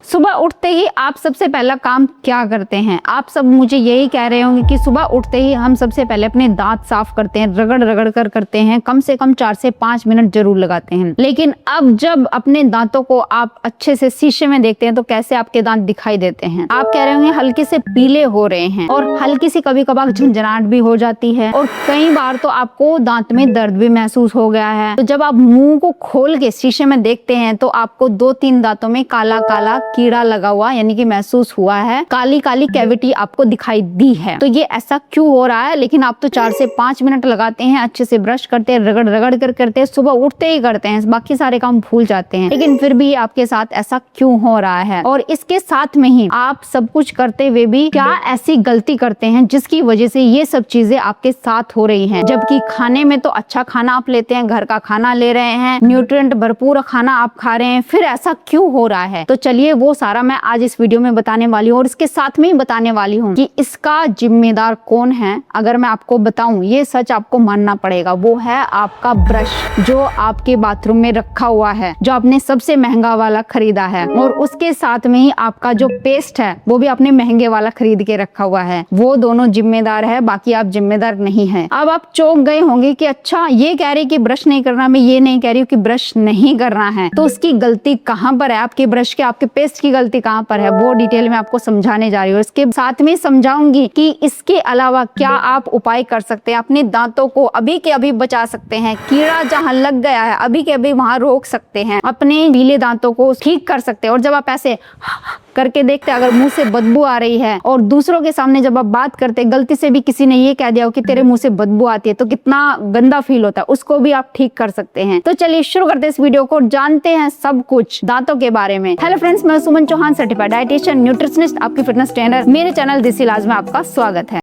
सुबह उठते ही आप सबसे पहला काम क्या करते हैं? आप सब मुझे यही कह रहे होंगे कि सुबह उठते ही हम सबसे पहले अपने दांत साफ करते हैं, रगड़ रगड़ कर करते हैं, कम से कम 4 से 5 मिनट जरूर लगाते हैं। लेकिन अब जब अपने दांतों को आप अच्छे से शीशे में देखते हैं तो कैसे आपके दांत दिखाई देते हैं? आप कह रहे होंगे हल्के से पीले हो रहे हैं और हल्की सी कभी कभार झंझनाहट भी हो जाती है और कई बार तो आपको दांत में दर्द भी महसूस हो गया है। तो जब आप मुंह को खोल के शीशे में देखते हैं तो आपको 2-3 दांतों में काला काला कीड़ा लगा हुआ यानी कि महसूस हुआ है, काली काली कैविटी आपको दिखाई दी है। तो ये ऐसा क्यों हो रहा है? लेकिन आप तो 4 से 5 मिनट लगाते हैं, अच्छे से ब्रश करते हैं, रगड़ रगड़ कर करते हैं, सुबह उठते ही करते हैं, बाकी सारे काम भूल जाते हैं। लेकिन फिर भी आपके साथ ऐसा क्यों हो रहा है? और इसके साथ में ही आप सब कुछ करते हुए भी क्या ऐसी गलती करते हैं जिसकी वजह से ये सब चीजें आपके साथ हो रही हैं? जबकि खाने में तो अच्छा खाना आप लेते हैं, घर का खाना ले रहे हैं, न्यूट्रिएंट भरपूर खाना आप खा रहे हैं, फिर ऐसा क्यों हो रहा है? तो चलिए वो सारा मैं आज इस वीडियो में बताने वाली हूँ और इसके साथ में ही बताने वाली हूँ कि इसका जिम्मेदार कौन है। अगर मैं आपको बताऊं, ये सच आपको मानना पड़ेगा, वो है आपका ब्रश जो आपके बाथरूम में रखा हुआ है, जो आपने सबसे महंगा वाला खरीदा है। और उसके साथ में ही आपका जो पेस्ट है वो भी आपने महंगे वाला खरीद के रखा हुआ है। वो दोनों जिम्मेदार है, बाकी आप जिम्मेदार नहीं है। अब आप चौंक गए होंगे कि अच्छा ये कह रही कि ब्रश नहीं करना, मैं ये नहीं कह रही हूँ कि ब्रश नहीं करना है। तो उसकी गलती कहाँ पर है? आपके ब्रश के, आपके पेस्ट की गलती कहाँ पर है? वो डिटेल में आपको समझाने जा रही हूँ। इसके साथ में समझाऊंगी कि इसके अलावा क्या आप उपाय कर सकते हैं, अपने दांतों को अभी के अभी बचा सकते हैं, कीड़ा जहाँ लग गया है अभी के अभी वहां रोक सकते हैं, अपने पीले दांतों को ठीक कर सकते हैं। और जब आप ऐसे करके देखते हैं, अगर मुंह से बदबू आ रही है और दूसरों के सामने जब आप बात करते हैं, गलती से भी किसी ने ये कह दिया हो कि तेरे मुंह से बदबू आती है, तो कितना गंदा फील होता है, उसको भी आप ठीक कर सकते हैं। तो चलिए शुरू करते हैं इस वीडियो को, जानते हैं सब कुछ दांतों के बारे में। हेलो फ्रेंड्स, मैं सुमन चौहान, सर्टिफाइड डाइटिशियन, न्यूट्रिशनिस्ट, आपकी फिटनेस ट्रेनर। मेरे चैनल देसी इलाज में आपका स्वागत है।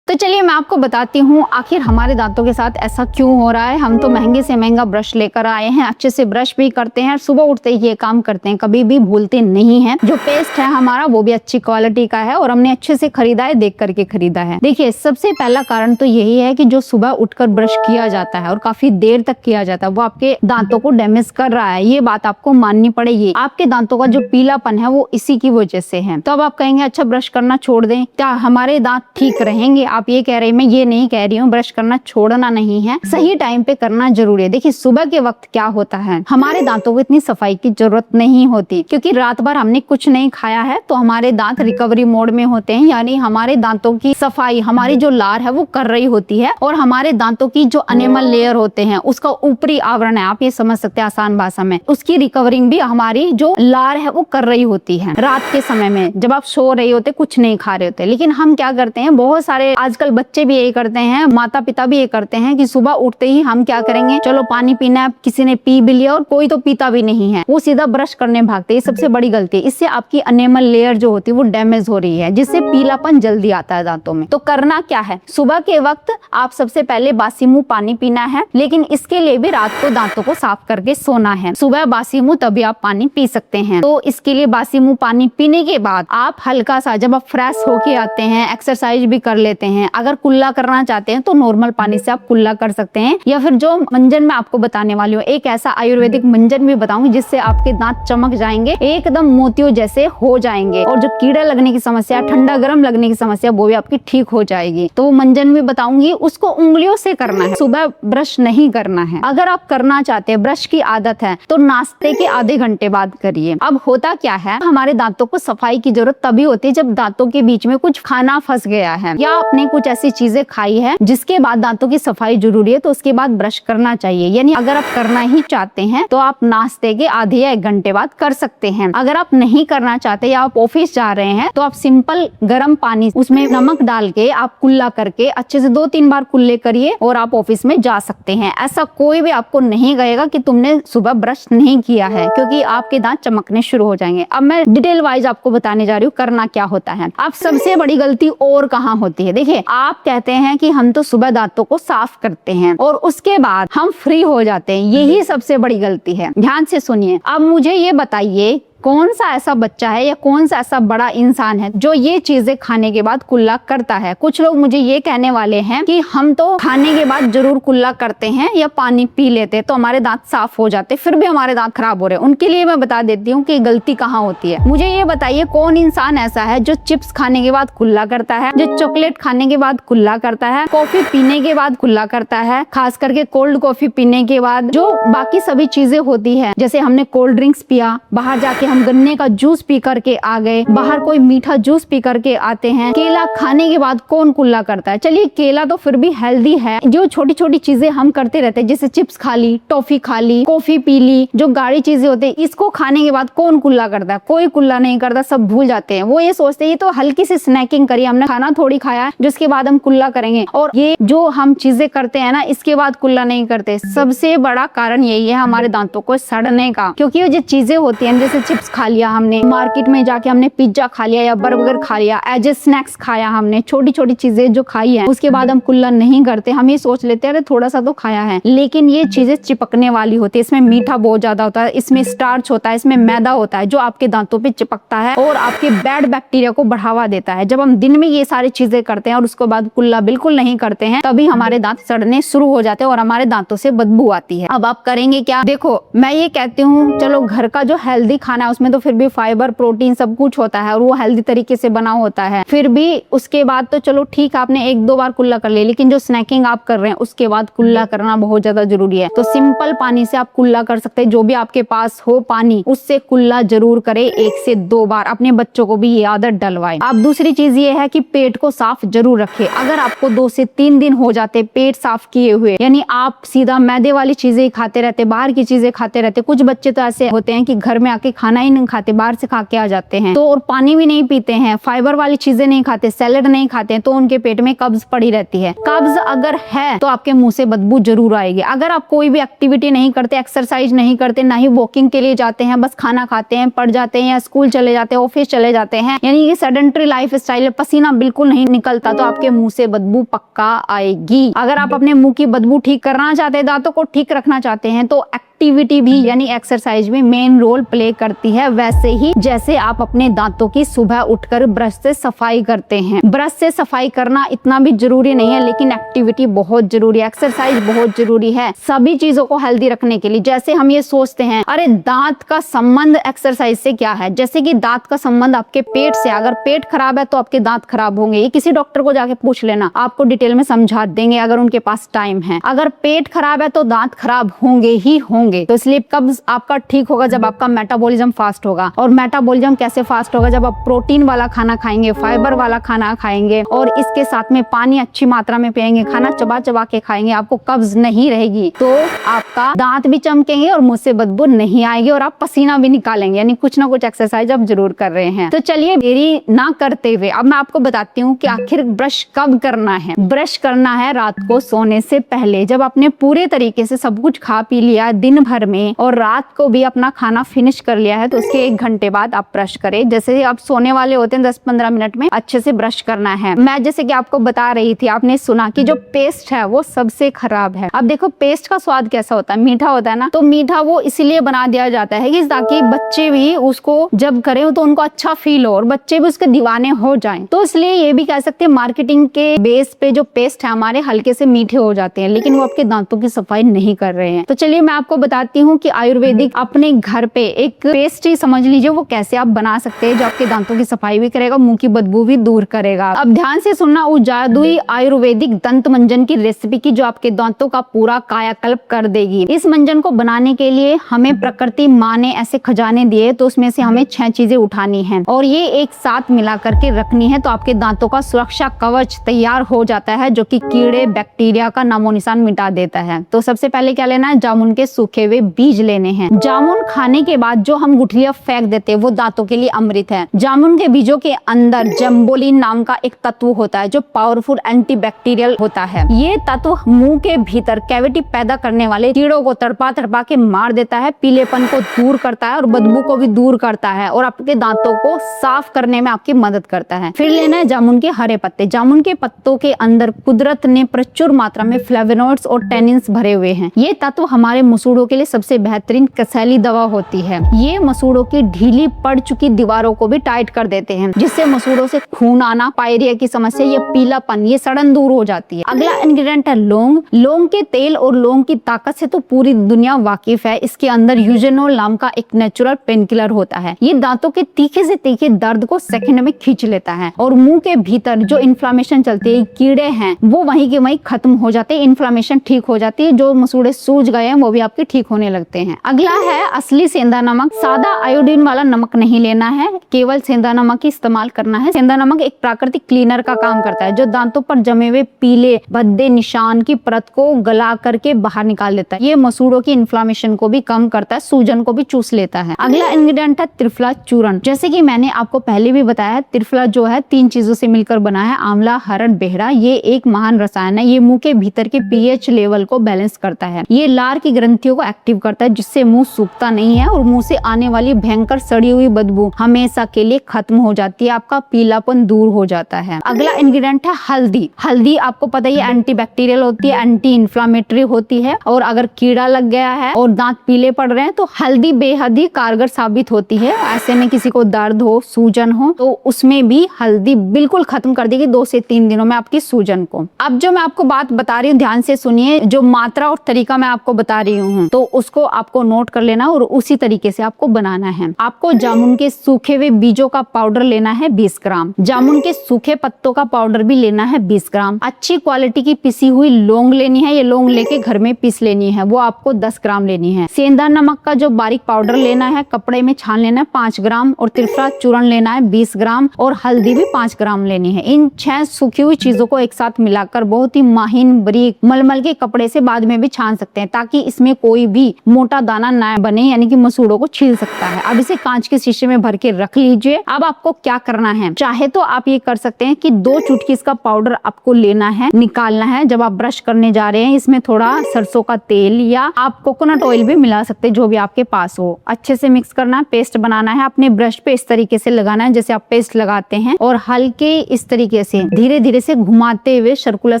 तो चलिए मैं आपको बताती हूँ आखिर हमारे दांतों के साथ ऐसा क्यों हो रहा है। हम तो महंगे से महंगा ब्रश लेकर आए हैं, अच्छे से ब्रश भी करते हैं, सुबह उठते ही ये काम करते हैं, कभी भी भूलते नहीं हैं। जो पेस्ट है हमारा वो भी अच्छी क्वालिटी का है और हमने अच्छे से खरीदा है, देख करके खरीदा है। देखिए सबसे पहला कारण तो यही है कि जो सुबह उठकर ब्रश किया जाता है और काफी देर तक किया जाता है वो आपके दांतों को डैमेज कर रहा है। ये बात आपको माननी पड़ेगी। आपके दांतों का जो पीलापन है वो इसी की वजह से है। तो अब आप कहेंगे अच्छा ब्रश करना छोड़ दें, क्या हमारे दांत ठीक रहेंगे? आप ये कह रहे हैं, मैं ये नहीं कह रही हूँ, ब्रश करना छोड़ना नहीं है, सही टाइम पे करना जरूरी है। देखिए सुबह के वक्त क्या होता है, हमारे दांतों को इतनी सफाई की जरूरत नहीं होती क्योंकि रात भर हमने कुछ नहीं खाया है, तो हमारे दांत रिकवरी मोड में होते हैं, यानी हमारे दांतों की सफाई हमारी जो लार है वो कर रही होती है और हमारे दांतों की जो एनेमल लेयर होते हैं उसका ऊपरी आवरण है, आप ये समझ सकते हैं आसान भाषा में, उसकी रिकवरिंग भी हमारी जो लार है वो कर रही होती है रात के समय में, जब आप सो रहे होते, कुछ नहीं खा रहे होते। लेकिन हम क्या करते हैं, बहुत सारे आजकल बच्चे भी यही करते हैं, माता पिता भी ये करते हैं कि सुबह उठते ही हम क्या करेंगे, चलो पानी पीना है, किसी ने पी भी लिया और कोई तो पीता भी नहीं है, वो सीधा ब्रश करने भागते हैं। ये सबसे बड़ी गलती है। इससे आपकी एनेमल लेयर जो होती है वो डैमेज हो रही है, जिससे पीलापन जल्दी आता है दांतों में। तो करना क्या है, सुबह के वक्त आप सबसे पहले बासी मुंह पानी पीना है, लेकिन इसके लिए भी रात को दांतों को साफ करके सोना है। सुबह बासी मुंह तभी आप पानी पी सकते हैं। तो इसके लिए बासी मुंह पानी पीने के बाद आप हल्का सा, जब आप फ्रेश होके आते हैं, एक्सरसाइज भी कर लेते हैं, अगर कुल्ला करना चाहते हैं तो नॉर्मल पानी से आप कुल्ला कर सकते हैं, या फिर जो मंजन मैं आपको बताने वाली हूँ, एक ऐसा आयुर्वेदिक मंजन भी बताऊंगी जिससे आपके दांत चमक जाएंगे, एकदम मोतियों जैसे हो जाएंगे और जो कीड़ा लगने की समस्या, ठंडा गर्म लगने की समस्या, वो भी आपकी ठीक हो जाएगी। तो वो मंजन भी बताऊंगी, उसको उंगलियों से करना है, सुबह ब्रश नहीं करना है। अगर आप करना चाहते हैं, ब्रश की आदत है, तो नाश्ते के आधे घंटे बाद करिए। अब होता क्या है, हमारे दांतों को सफाई की जरूरत तभी होती है जब दांतों के बीच में कुछ खाना फंस गया है या आपने कुछ ऐसी चीजें खाई है जिसके बाद दांतों की सफाई जरूरी है, तो उसके बाद ब्रश करना चाहिए। यानी अगर आप करना ही चाहते हैं तो आप नाश्ते के आधे या 1 घंटे बाद कर सकते हैं। अगर आप नहीं करना चाहते या आप ऑफिस जा रहे हैं तो आप सिंपल गर्म पानी, उसमें नमक डाल के आप कुल्ला करके अच्छे से 2-3 बार कुल्ले करिए और आप ऑफिस में जा सकते हैं। ऐसा कोई भी आपको नहीं कहेगा कि तुमने सुबह ब्रश नहीं किया है, क्योंकि आपके दांत चमकने शुरू हो जाएंगे। अब मैं डिटेल वाइज आपको बताने जा रही हूँ करना क्या होता है। अब सबसे बड़ी गलती और कहाँ होती है, देखिए आप कहते हैं कि हम तो सुबह दांतों को साफ करते हैं और उसके बाद हम फ्री हो जाते हैं, यही सबसे बड़ी गलती है। ध्यान से सुनिए। अब मुझे ये बताइए, कौन सा ऐसा बच्चा है या कौन सा ऐसा बड़ा इंसान है जो ये चीजें खाने के बाद कुल्ला करता है। कुछ लोग मुझे ये कहने वाले हैं कि हम तो खाने के बाद जरूर कुल्ला करते हैं या पानी पी लेते हैं तो हमारे दांत साफ हो जाते, फिर भी हमारे दांत खराब हो रहे हैं। उनके लिए मैं बता देती हूँ कि गलती कहाँ होती है। मुझे ये बताइए कौन इंसान ऐसा है जो चिप्स खाने के बाद कुल्ला करता है, जो चॉकलेट खाने के बाद कुल्ला करता है, कॉफी पीने के बाद कुल्ला करता है, खास करके कोल्ड कॉफी पीने के बाद, जो बाकी सभी चीजें होती है, जैसे हमने कोल्ड ड्रिंक्स पिया, बाहर जाके हम गन्ने का जूस पी करके आ गए, बाहर कोई मीठा जूस पी करके आते हैं, केला खाने के बाद कौन कुल्ला करता है। चलिए केला तो फिर भी हेल्दी है, जो छोटी छोटी चीजें हम करते रहते हैं जैसे चिप्स खा ली, टॉफी खा ली, कॉफी पी ली, जो गाढ़ी चीजें होती है, इसको खाने के बाद कौन कुल्ला करता है? कोई कुल्ला नहीं करता, सब भूल जाते हैं। वो ये सोचते हैं ये तो हल्की सी स्नैकिंग करी, हमने खाना थोड़ी खाया जिसके बाद हम कुल्ला करेंगे, और ये जो हम चीजें करते हैं ना इसके बाद कुल्ला नहीं करते। सबसे बड़ा कारण यही है हमारे दांतों को सड़ने का, क्योंकि ये जो चीजें होती हैं जैसे चिप्स खा लिया हमने, मार्केट में जाके हमने पिज्जा खा लिया या बर्गर खा लिया, एज ए स्नैक्स खाया हमने, छोटी छोटी चीजें जो खाई है उसके बाद हम कुल्ला नहीं करते। हम ये सोच लेते हैं अरे थोड़ा सा तो खाया है, लेकिन ये चीजें चिपकने वाली होती है, इसमें मीठा बहुत ज्यादा होता है, इसमें स्टार्च होता है, इसमें मैदा होता है जो आपके दांतों पे चिपकता है और आपके बैड बैक्टीरिया को बढ़ावा देता है। जब हम दिन में ये सारी चीजें करते हैं और उसके बाद कुल्ला बिल्कुल नहीं करते हैं तभी हमारे दांत सड़ने शुरू हो जाते हैं और हमारे दांतों से बदबू आती है। अब आप करेंगे क्या? देखो मैं ये कहती हूँ चलो घर का जो हेल्दी खाना है उसमें तो फिर भी फाइबर प्रोटीन सब कुछ होता है और वो हेल्दी तरीके से बना होता है, फिर भी उसके बाद तो चलो ठीक आपने एक दो बार कुल्ला कर लिया, लेकिन जो स्नैकिंग आप कर रहे हैं उसके बाद कुल्ला करना बहुत ज्यादा जरूरी है। तो सिंपल पानी से आप कुल्ला कर सकते हैं, जो भी आपके पास हो पानी उससे कुल्ला जरूर करें 1 से 2 बार। अपने बच्चों को भी ये आदत डलवाएं। अब दूसरी चीज ये है कि पेट को साफ जरूर रखें। अगर आपको 2 से 3 दिन हो जाते पेट साफ किए हुए, यानी आप सीधा मैदे वाली चीजें खाते रहते, बाहर की चीजें खाते रहते, कुछ बच्चे तो ऐसे होते हैं कि घर में आके खाना ही नहीं खाते, बाहर से खा के आ जाते हैं, तो और पानी भी नहीं पीते हैं, फाइबर वाली चीजें नहीं खाते, सैलेड नहीं खाते, तो उनके पेट में कब्ज पड़ी रहती है। कब्ज अगर है तो आपके मुंह से बदबू जरूर आएगी। अगर आप कोई भी एक्टिविटी नहीं करते, एक्सरसाइज नहीं करते, ना ही वॉकिंग के लिए जाते हैं, बस खाना खाते हैं, पढ़ जाते हैं या स्कूल चले जाते हैं, ऑफिस चले जाते हैं, यानी ये सेडेंटरी लाइफ स्टाइल है, पसीना बिल्कुल नहीं निकलता, तो आपके मुंह से बदबू पक्का आएगी। अगर आप अपने मुंह की बदबू ठीक करना चाहते हैं, दांतों को ठीक रखना चाहते हैं, तो एक्टिविटी भी यानी एक्सरसाइज भी मेन रोल प्ले करती है। वैसे ही जैसे आप अपने दांतों की सुबह उठकर ब्रश से सफाई करते हैं, ब्रश से सफाई करना इतना भी जरूरी नहीं है, लेकिन एक्टिविटी बहुत जरूरी है, एक्सरसाइज बहुत जरूरी है सभी चीजों को हेल्दी रखने के लिए। जैसे हम ये सोचते हैं अरे दांत का संबंध एक्सरसाइज से क्या है, जैसे कि दांत का संबंध आपके पेट से, अगर पेट खराब है तो आपके दांत खराब होंगे। ये किसी डॉक्टर को जाके पूछ लेना, आपको डिटेल में समझा देंगे अगर उनके पास टाइम है। अगर पेट खराब है तो दांत खराब होंगे ही होंगे। तो इसलिए कब्ज आपका ठीक होगा जब आपका मेटाबॉलिज्म फास्ट होगा, और मेटाबॉलिज्म कैसे फास्ट होगा? जब आप प्रोटीन वाला खाना खाएंगे, फाइबर वाला खाना खाएंगे और इसके साथ में पानी अच्छी मात्रा में पिएंगे, खाना चबा चबा के खाएंगे, आपको कब्ज नहीं रहेगी, तो आपका दांत भी चमकेंगे और मुंह से बदबू नहीं आएगी और आप पसीना भी निकालेंगे, यानी कुछ ना कुछ एक्सरसाइज आप जरूर कर रहे हैं। तो चलिए देरी ना करते हुए अब मैं आपको बताती हूँ कि आखिर ब्रश कब करना है। ब्रश करना है रात को सोने से पहले, जब आपने पूरे तरीके से सब कुछ खा पी लिया दिन भर में और रात को भी अपना खाना फिनिश कर लिया है, तो उसके 1 घंटे बाद आप ब्रश करें। जैसे आप सोने वाले होते हैं 10-15 मिनट में अच्छे से ब्रश करना है। मैं जैसे कि आपको बता रही थी, आपने सुना कि जो पेस्ट है वो सबसे खराब है। अब देखो पेस्ट का स्वाद कैसा होता है, मीठा होता है ना, तो मीठा वो इसलिए बना दिया जाता है कि ताकि बच्चे भी उसको जब करें तो उनको अच्छा फील हो और बच्चे भी उसके दीवाने हो जाएं। तो इसलिए ये भी कह सकते हैं मार्केटिंग के बेस पे जो पेस्ट है हमारे हल्के से मीठे हो जाते हैं, लेकिन वो आपके दांतों की सफाई नहीं कर रहे हैं। तो चलिए मैं आपको बताती हूँ कि आयुर्वेदिक अपने घर पे एक पेस्ट ही समझ लीजिए वो कैसे आप बना सकते हैं, जो आपके दांतों की सफाई भी करेगा, मुंह की बदबू भी दूर करेगा। अब ध्यान से सुनना, उस जादुई आयुर्वेदिक दंत मंजन की रेसिपी की जो आपके दांतों का पूरा कायाकल्प कर देगी। इस मंजन को बनाने के लिए हमें प्रकृति माँ ने ऐसे खजाने दिए, तो उसमें से हमें 6 चीजें उठानी है और ये एक साथ मिला करके रखनी है, तो आपके दांतों का सुरक्षा कवच तैयार हो जाता है, जो कि कीड़े बैक्टीरिया का नामो निशान मिटा देता है। तो सबसे पहले क्या लेना है, जामुन के सूखे हुए बीज लेने हैं। जामुन खाने के बाद जो हम गुठलियां फेंक देते हैं वो दांतों के लिए अमृत है। जामुन के बीजों के अंदर जम्बोलिन नाम का एक तत्व होता है जो पावरफुल एंटीबैक्टीरियल होता है। ये तत्व मुंह के भीतर कैविटी पैदा करने वाले कीड़ों को तड़पा तड़पा के मार देता है, पीलेपन को दूर करता है और बदबू को भी दूर करता है और आपके दांतों को साफ करने में आपकी मदद करता है। फिर लेना है जामुन के हरे पत्ते। जामुन के पत्तों के अंदर कुदरत ने प्रचुर मात्रा में फ्लेवोनॉइड्स और टैनिन्स भरे हुए हैं। ये तत्व हमारे मसूड़ों मसूड़ों के लिए सबसे बेहतरीन कसैली दवा होती है। ये मसूड़ों की ढीली पड़ चुकी दीवारों को भी टाइट कर देते हैं, जिससे मसूड़ों से खून आना, पायरिया की समस्या, ये पीलापन, ये सड़न दूर हो जाती है। अगला इंग्रेडिएंट है लौंग। लौंग के तेल और लौंग की ताकत से तो पूरी दुनिया वाकिफ है। इसके अंदर यूजेनोल नाम का एक नेचुरल पेन किलर होता है। ये दांतों के तीखे से तीखे दर्द को सेकंड में खींच लेता है और मुंह के भीतर जो इन्फ्लामेशन चलती है, कीड़े हैं, वो वहीं के वहीं खत्म हो जाते हैं, इन्फ्लामेशन ठीक हो जाती है, जो मसूड़े सूज गए हैं वो भी आपके ठीक होने लगते हैं। अगला है असली सेंधा नमक। सादा आयोडीन वाला नमक नहीं लेना है, केवल सेंधा नमक ही इस्तेमाल करना है। सेंधा नमक एक प्राकृतिक क्लीनर का काम करता है, जो दांतों पर जमे हुए पीले भद्दे निशान की परत को गला करके बाहर निकाल देता है। ये मसूड़ों की इन्फ्लामेशन को भी कम करता है, सूजन को भी चूस लेता है। अगला इंग्रेडिएंट है त्रिफला चूर्ण। जैसे कि मैंने आपको पहले भी बताया, त्रिफला जो है 3 चीजों से मिलकर बना है, आंवला, हरड़, बेहड़ा। ये एक महान रसायन है। ये मुंह के भीतर के पीएच लेवल को बैलेंस करता है। ये लार की ग्रंथियों को एक्टिव करता है, जिससे मुंह सूखता नहीं है और मुंह से आने वाली भयंकर सड़ी हुई बदबू हमेशा के लिए खत्म हो जाती है। आपका पीलापन दूर हो जाता है। अगला इंग्रेडिएंट है हल्दी। हल्दी आपको पता है एंटीबैक्टीरियल होती है, एंटी इंफ्लामेटरी होती है, और अगर कीड़ा लग गया है और दांत पीले पड़ रहे हैं तो हल्दी बेहद ही कारगर साबित होती है। ऐसे में किसी को दर्द हो, सूजन हो, तो उसमें भी हल्दी बिल्कुल खत्म कर देगी 2 से 3 दिनों में आपकी सूजन को। अब जो मैं आपको बात बता रही हूँ, ध्यान से सुनिए। जो मात्रा और तरीका मैं आपको बता रही हूँ, तो उसको आपको नोट कर लेना और उसी तरीके से आपको बनाना है। आपको जामुन के सूखे हुए बीजों का पाउडर लेना है 20 ग्राम। जामुन के सूखे पत्तों का पाउडर भी लेना है 20 ग्राम। अच्छी क्वालिटी की पिसी हुई लौंग लेनी है। ये लौंग लेके घर में पीस लेनी है, वो आपको 10 ग्राम लेनी है। सेंधा नमक का जो बारीक पाउडर लेना है, कपड़े में छान लेना है 5 ग्राम, और त्रिफला चूर्ण लेना है 20 ग्राम, और हल्दी भी 5 ग्राम लेनी है। इन 6 सूखी हुई चीजों को एक साथ मिलाकर बहुत ही महीन बारीक मलमल के कपड़े से बाद में भी छान सकते हैं, ताकि इसमें कोई भी मोटा दाना ना बने, यानी कि मसूड़ों को छील सकता है। अब इसे कांच के शीशे में भर के रख लीजिए। अब आपको क्या करना है, चाहे तो आप ये कर सकते हैं कि 2 चुटकी इसका पाउडर आपको लेना है, निकालना है। जब आप ब्रश करने जा रहे हैं, इसमें थोड़ा सरसों का तेल या आप कोकोनट ऑयल भी मिला सकते हैं, जो भी आपके पास हो। अच्छे से मिक्स करना है, पेस्ट बनाना है। अपने ब्रश पे इस तरीके से लगाना है जैसे आप पेस्ट लगाते हैं, और हल्के इस तरीके से धीरे धीरे से घुमाते हुए सर्कुलर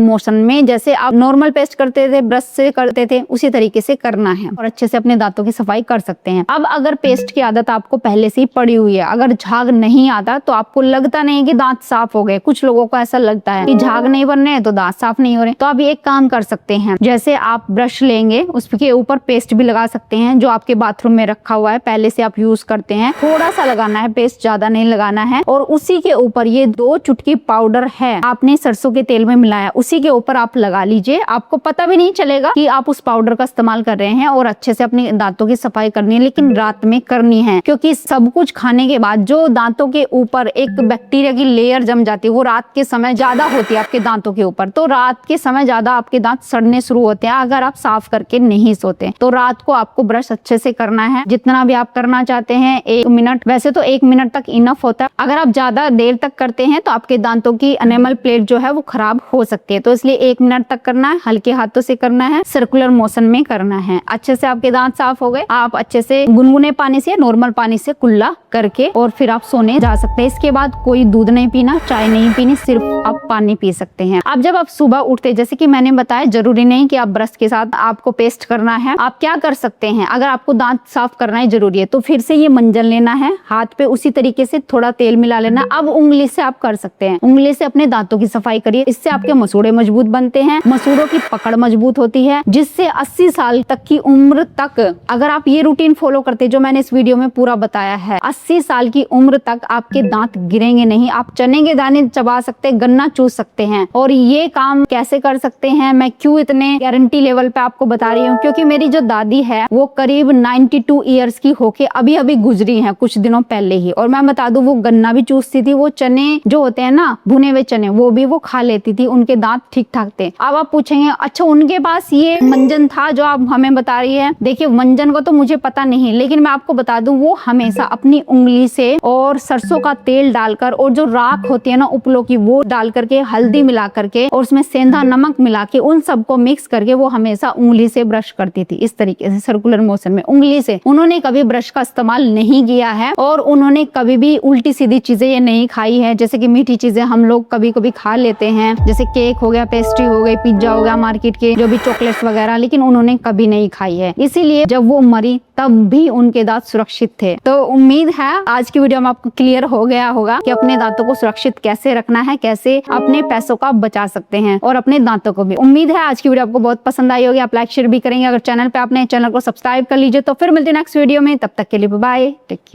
मोशन में, जैसे आप नॉर्मल पेस्ट करते थे, ब्रश से करते थे, उसी तरीके से करना है, और अच्छे से अपने दांतों की सफाई कर सकते हैं। अब अगर पेस्ट की आदत आपको पहले से ही पड़ी हुई है, अगर झाग नहीं आता तो आपको लगता नहीं कि दांत साफ हो गए, कुछ लोगों को ऐसा लगता है कि झाग नहीं बन रहे तो दांत साफ नहीं हो रहे, तो आप एक काम कर सकते हैं, जैसे आप ब्रश लेंगे उसके ऊपर पेस्ट भी लगा सकते हैं, जो आपके बाथरूम में रखा हुआ है, पहले से आप यूज करते हैं, थोड़ा सा लगाना है, पेस्ट ज्यादा नहीं लगाना है, और उसी के ऊपर ये 2 चुटकी पाउडर है आपने सरसों के तेल में मिलाया, उसी के ऊपर आप लगा लीजिए। आपको पता भी नहीं चलेगा कि आप उस पाउडर का इस्तेमाल कर रहे हैं, और अच्छे से अपने दांतों की सफाई करनी है, लेकिन रात में करनी है, क्योंकि सब कुछ खाने के बाद जो दांतों के ऊपर एक बैक्टीरिया की लेयर जम जाती है, वो रात के समय ज्यादा होती है आपके दांतों के ऊपर, तो रात के समय ज्यादा आपके दांत सड़ने शुरू होते हैं अगर आप साफ करके नहीं सोते। तो रात को आपको ब्रश अच्छे से करना है, जितना भी आप करना चाहते हैं, 1 मिनट, वैसे तो 1 मिनट तक इनफ होता है। अगर आप ज्यादा देर तक करते हैं तो आपके दांतों की एनेमल प्लेट जो है वो खराब हो सकती है, तो इसलिए 1 मिनट तक करना है, हल्के हाथों से करना है, सर्कुलर मोशन में करना है। अच्छे से आपके दांत साफ हो गए, आप अच्छे से गुनगुने पानी से, नॉर्मल पानी से कुल्ला करके और फिर आप सोने जा सकते हैं। इसके बाद कोई दूध नहीं पीना, चाय नहीं पीनी, सिर्फ आप पानी पी सकते हैं। अब जब आप सुबह उठते, जैसे कि मैंने बताया, जरूरी नहीं कि आप ब्रश के साथ आपको पेस्ट करना है। आप क्या कर सकते हैं, अगर आपको दांत साफ करना है जरूरी है, तो फिर से ये मंजन लेना है, हाथ पे उसी तरीके से थोड़ा तेल मिला लेना। अब उंगली से आप कर सकते हैं, उंगली से अपने दांतों की सफाई करिए, इससे आपके मसूड़े मजबूत बनते हैं, मसूड़ों की पकड़ मजबूत होती है, जिससे 80 साल तक की उम्र तक, अगर आप ये रूटीन फॉलो करते जो मैंने इस वीडियो में पूरा बताया है, 80 साल की उम्र तक आपके दांत गिरेंगे नहीं। आप चने के दाने चबा सकते हैं, गन्ना चूस सकते हैं। और ये काम कैसे कर सकते हैं, मैं क्यों इतने गारंटी लेवल पे आपको बता रही हूँ, क्योंकि मेरी जो दादी है वो करीब 92 ईयर्स की होके अभी अभी गुजरी है कुछ दिनों पहले ही। और मैं बता दूं, वो गन्ना भी चूसती थी, वो चने जो होते हैं ना, भुने हुए चने, वो भी वो खा लेती थी, उनके दांत ठीक ठाक थे। अब आप पूछेंगे, अच्छा उनके पास ये मंजन था जो आप हमें बता रही है? देखिए, मंजन को तो मुझे पता नहीं, लेकिन मैं आपको बता दूं, वो हमेशा अपनी उंगली से और सरसों का तेल डालकर, और जो राख होती है ना उपलों की, वो डाल करके, हल्दी मिला करके, और उसमें सेंधा नमक मिला के, उन सबको मिक्स करके वो हमेशा उंगली से ब्रश करती थी, इस तरीके से सर्कुलर मोशन में उंगली से। उन्होंने कभी ब्रश का इस्तेमाल नहीं किया है, और उन्होंने कभी भी उल्टी सीधी चीजें ये नहीं खाई है, जैसे कि मीठी चीजें हम लोग कभी कभी खा लेते हैं, जैसे केक हो गया, पेस्ट्री हो गई, पिज्जा हो गया, मार्केट के जो भी चॉकलेट्स वगैरह, लेकिन उन्होंने कभी नहीं खाई है, इसीलिए जब वो मरी तब भी उनके दांत सुरक्षित थे। तो उम्मीद है आज की वीडियो में आपको क्लियर हो गया होगा कि अपने दांतों को सुरक्षित कैसे रखना है, कैसे अपने पैसों का बचा सकते हैं और अपने दांतों को भी। उम्मीद है आज की वीडियो आपको बहुत पसंद आई होगी, आप लाइक शेयर भी करेंगे। अगर चैनल पे आपने चैनल को सब्सक्राइब कर लीजिए। तो फिर मिलते हैं नेक्स्ट वीडियो में, तब तक के लिए बाय, टेक केयर।